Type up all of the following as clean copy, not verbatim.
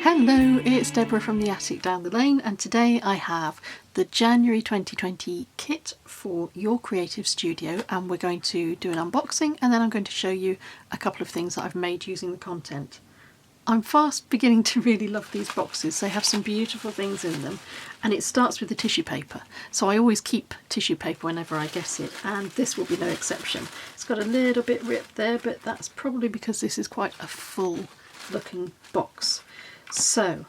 Hello, it's Deborah from the attic down the lane, and today I have the January 2020 kit for your creative studio, and we're going to do an unboxing and then I'm going to show you a couple of things that I've made using the content. I'm fast beginning to really love these boxes. They have some beautiful things in them, and it starts with the tissue paper. So I always keep tissue paper whenever I get it, and this will be no exception. It's got a little bit ripped there, but that's probably because this is quite a full looking box. So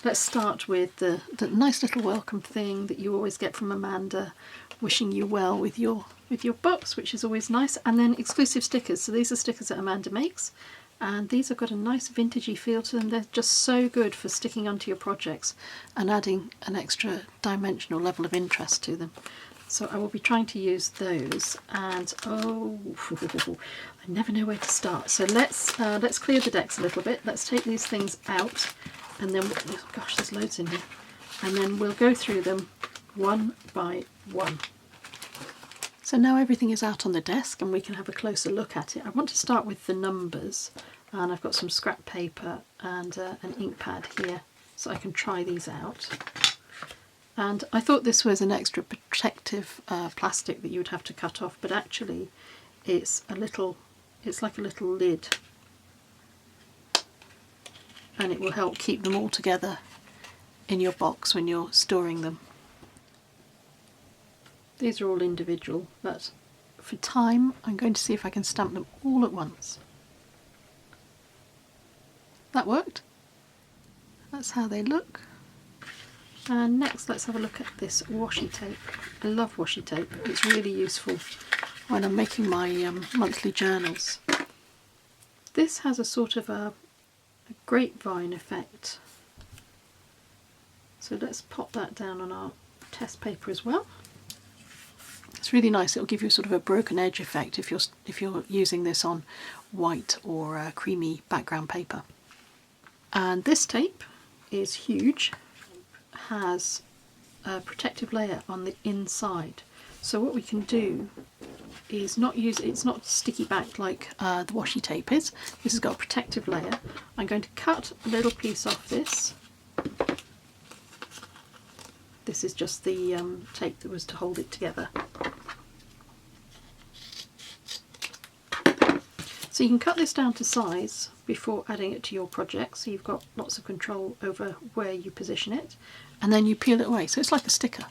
let's start with the nice little welcome thing that you always get from Amanda, wishing you well with your box, which is always nice. And then exclusive stickers. So these are stickers that Amanda makes, and these have got a nice vintagey feel to them. They're just so good for sticking onto your projects and adding an extra dimensional level of interest to them. So I will be trying to use those, and oh, I never know where to start. So let's clear the decks a little bit. Let's take these things out, and then, oh gosh, there's loads in here, and then we'll go through them one by one. So now everything is out on the desk and we can have a closer look at it. I want to start with the numbers, and I've got some scrap paper and an ink pad here so I can try these out. And I thought this was an extra protective plastic that you would have to cut off, but actually it's like a little lid, and it will help keep them all together in your box when you're storing them. These are all individual, but for time I'm going to see if I can stamp them all at once. That worked. That's how they look. And next let's have a look at this washi tape. I love washi tape. It's really useful when I'm making my monthly journals. This has a sort of a grapevine effect. So let's pop that down on our test paper as well. It's really nice. It'll give you sort of a broken edge effect if you're using this on white or creamy background paper. And this tape is huge. Has a protective layer on the inside, so what we can do is it's not sticky back like the washi tape is. This has got a protective layer. I'm going to cut a little piece off this. This is just the tape that was to hold it together. So you can cut this down to size before adding it to your project, so you've got lots of control over where you position it, and then you peel it away, so it's like a sticker.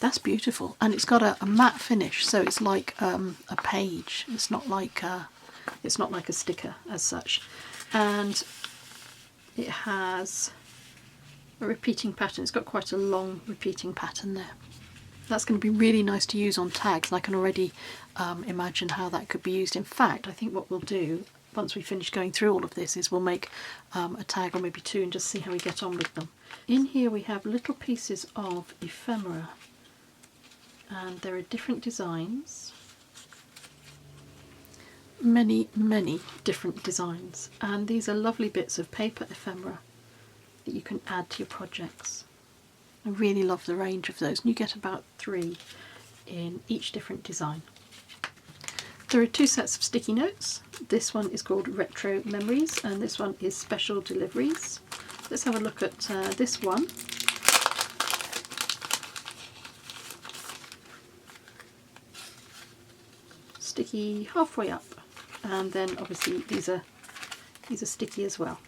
That's beautiful, and it's got a matte finish, so it's like a page. It's not like a sticker as such, and it has a repeating pattern. It's got quite a long repeating pattern there. That's going to be really nice to use on tags, and I can already imagine how that could be used. In fact, I think what we'll do once we finish going through all of this is we'll make a tag or maybe two and just see how we get on with them. In here we have little pieces of ephemera, and there are different designs. Many different designs, and these are lovely bits of paper ephemera that you can add to your projects. I really love the range of those, and you get about 3 in each different design. There are 2 sets of sticky notes. This one is called Retro Memories, and this one is Special Deliveries. Let's have a look at this one. Sticky halfway up, and then obviously these are sticky as well.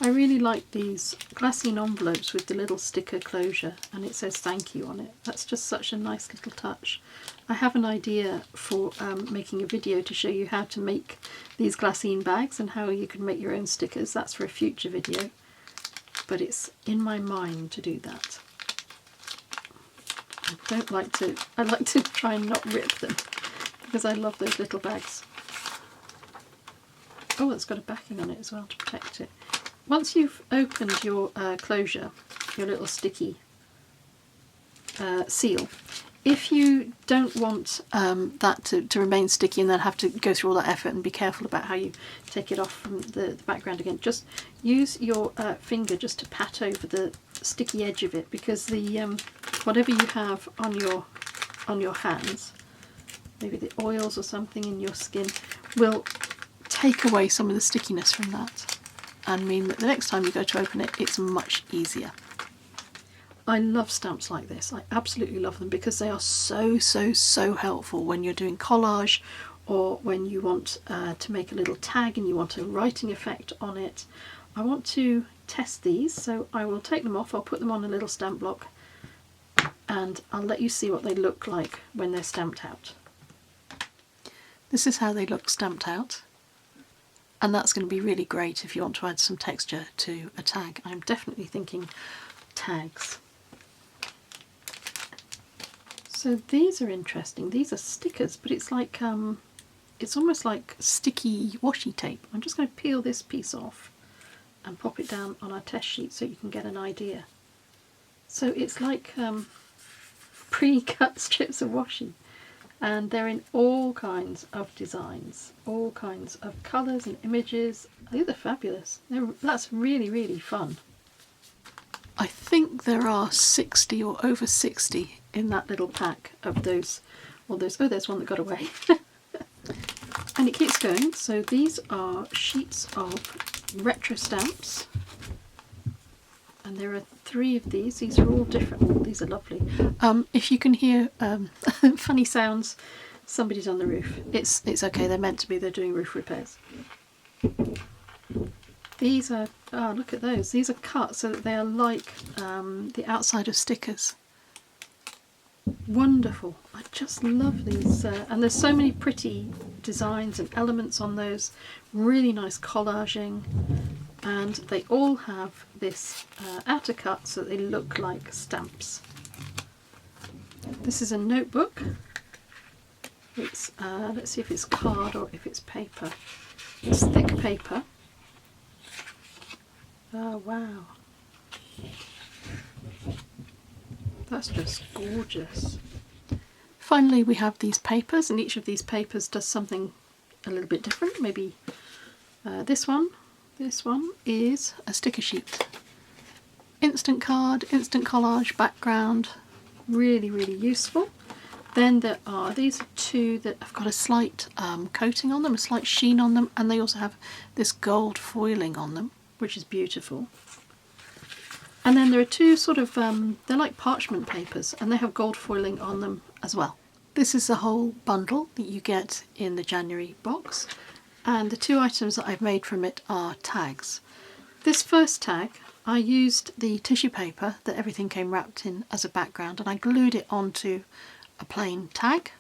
I really like these glassine envelopes with the little sticker closure, and it says thank you on it. That's just such a nice little touch. I have an idea for making a video to show you how to make these glassine bags and how you can make your own stickers. That's for a future video, but it's in my mind to do that. I like to try and not rip them because I love those little bags. Oh, it's got a backing on it as well to protect it. Once you've opened your closure, your little sticky seal, if you don't want that to remain sticky and then have to go through all that effort and be careful about how you take it off from the background again, just use your finger just to pat over the sticky edge of it, because the whatever you have on your hands, maybe the oils or something in your skin, will take away some of the stickiness from that and mean that the next time you go to open it, it's much easier. I love stamps like this. I absolutely love them because they are so helpful when you're doing collage, or when you want to make a little tag and you want a writing effect on it. I want to test these, so I will take them off, I'll put them on a little stamp block, and I'll let you see what they look like when they're stamped out. This is how they look stamped out, and that's going to be really great if you want to add some texture to a tag. I'm definitely thinking tags. So these are interesting. These are stickers, but it's like it's almost like sticky washi tape. I'm just going to peel this piece off and pop it down on our test sheet so you can get an idea. So it's like pre-cut strips of washi, and they're in all kinds of designs, all kinds of colours and images. These are fabulous. That's really fun. I think there are 60 or over 60 in that little pack of those, oh there's one that got away. And it keeps going. So these are sheets of retro stamps, and there are 3 of these. These are all different. Oh, these are lovely. If you can hear funny sounds, somebody's on the roof. It's okay, they're meant to be, they're doing roof repairs. These are, oh look at those, these are cut so that they are like the outside of stickers. Wonderful. I just love these, and there's so many pretty designs and elements on those, really nice collaging, and they all have this outer cut so that they look like stamps. This is a notebook. It's let's see if it's card or if it's paper. It's thick paper. Oh wow, that's just gorgeous. Finally we have these papers, and each of these papers does something a little bit different. Maybe this one is a sticker sheet. Instant card, instant collage, background, really useful. Then there are these 2 that have got a slight coating on them, a slight sheen on them, and they also have this gold foiling on them, which is beautiful. And then there are 2 sort of, they're like parchment papers, and they have gold foiling on them as well. This is the whole bundle that you get in the January box, and the 2 items that I've made from it are tags. This first tag, I used the tissue paper that everything came wrapped in as a background, and I glued it onto a plain tag,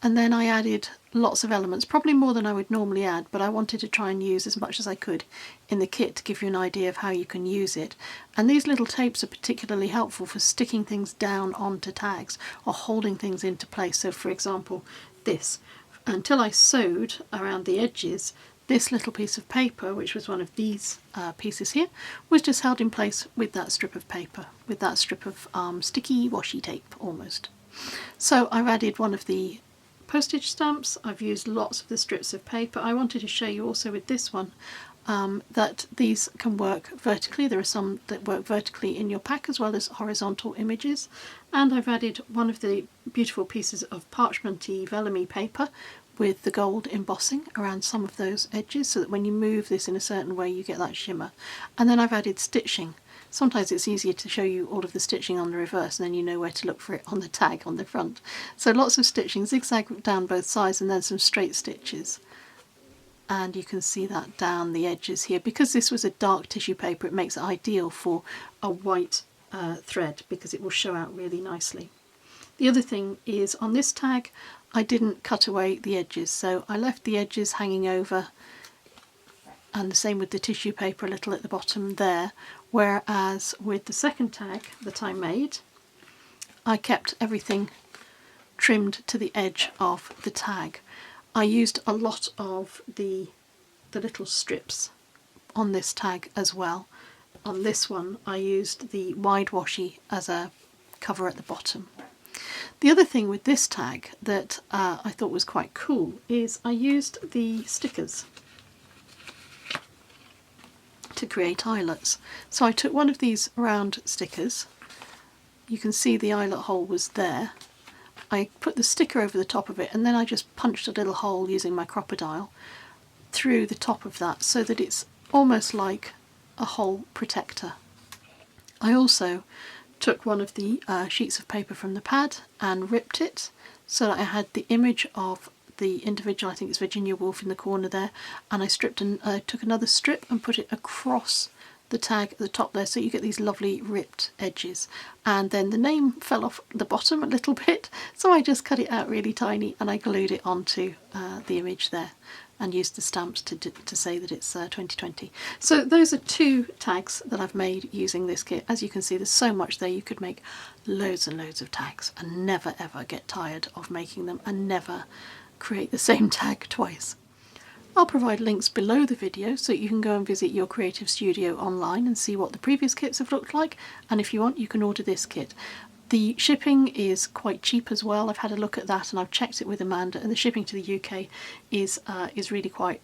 and then I added lots of elements, probably more than I would normally add, but I wanted to try and use as much as I could in the kit to give you an idea of how you can use it. And these little tapes are particularly helpful for sticking things down onto tags or holding things into place. So for example, this, until I sewed around the edges, this little piece of paper, which was one of these pieces here, was just held in place with that strip of paper, with that strip of sticky washi tape almost. So I've added one of the postage stamps, I've used lots of the strips of paper. I wanted to show you also with this one that these can work vertically. There are some that work vertically in your pack as well as horizontal images, and I've added one of the beautiful pieces of parchmenty vellum paper with the gold embossing around some of those edges so that when you move this in a certain way you get that shimmer. And then I've added stitching. Sometimes it's easier to show you all of the stitching on the reverse, and then you know where to look for it on the tag on the front. So lots of stitching, zigzag down both sides, and then some straight stitches. And you can see that down the edges here. Because this was a dark tissue paper, it makes it ideal for a white thread because it will show out really nicely. The other thing is on this tag I didn't cut away the edges, so I left the edges hanging over, and the same with the tissue paper a little at the bottom there, whereas with the second tag that I made I kept everything trimmed to the edge of the tag. I used a lot of the little strips on this tag as well. On this one I used the wide washi as a cover at the bottom. The other thing with this tag that I thought was quite cool is I used the stickers to create eyelets. So I took one of these round stickers, you can see the eyelet hole was there, I put the sticker over the top of it, and then I just punched a little hole using my crocodile, through the top of that so that it's almost like a hole protector. I also took one of the sheets of paper from the pad and ripped it so that I had the image of the individual, I think it's Virginia Woolf, in the corner there, and I took another strip and put it across the tag at the top there, so you get these lovely ripped edges. And then the name fell off the bottom a little bit, so I just cut it out really tiny and I glued it onto the image there and used the stamps to say that it's 2020. So those are 2 tags that I've made using this kit. As you can see, there's so much there. You could make loads and loads of tags and never ever get tired of making them and never create the same tag twice. I'll provide links below the video so you can go and visit your creative studio online and see what the previous kits have looked like, and if you want you can order this kit. The shipping is quite cheap as well. I've had a look at that and I've checked it with Amanda, and the shipping to the UK is really quite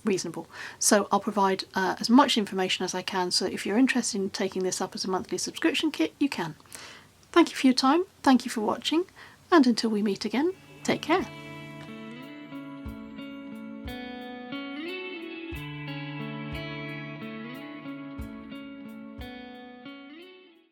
reasonable. So I'll provide as much information as I can, so if you're interested in taking this up as a monthly subscription kit, you can. Thank you for your time, thank you for watching, and until we meet again, take care.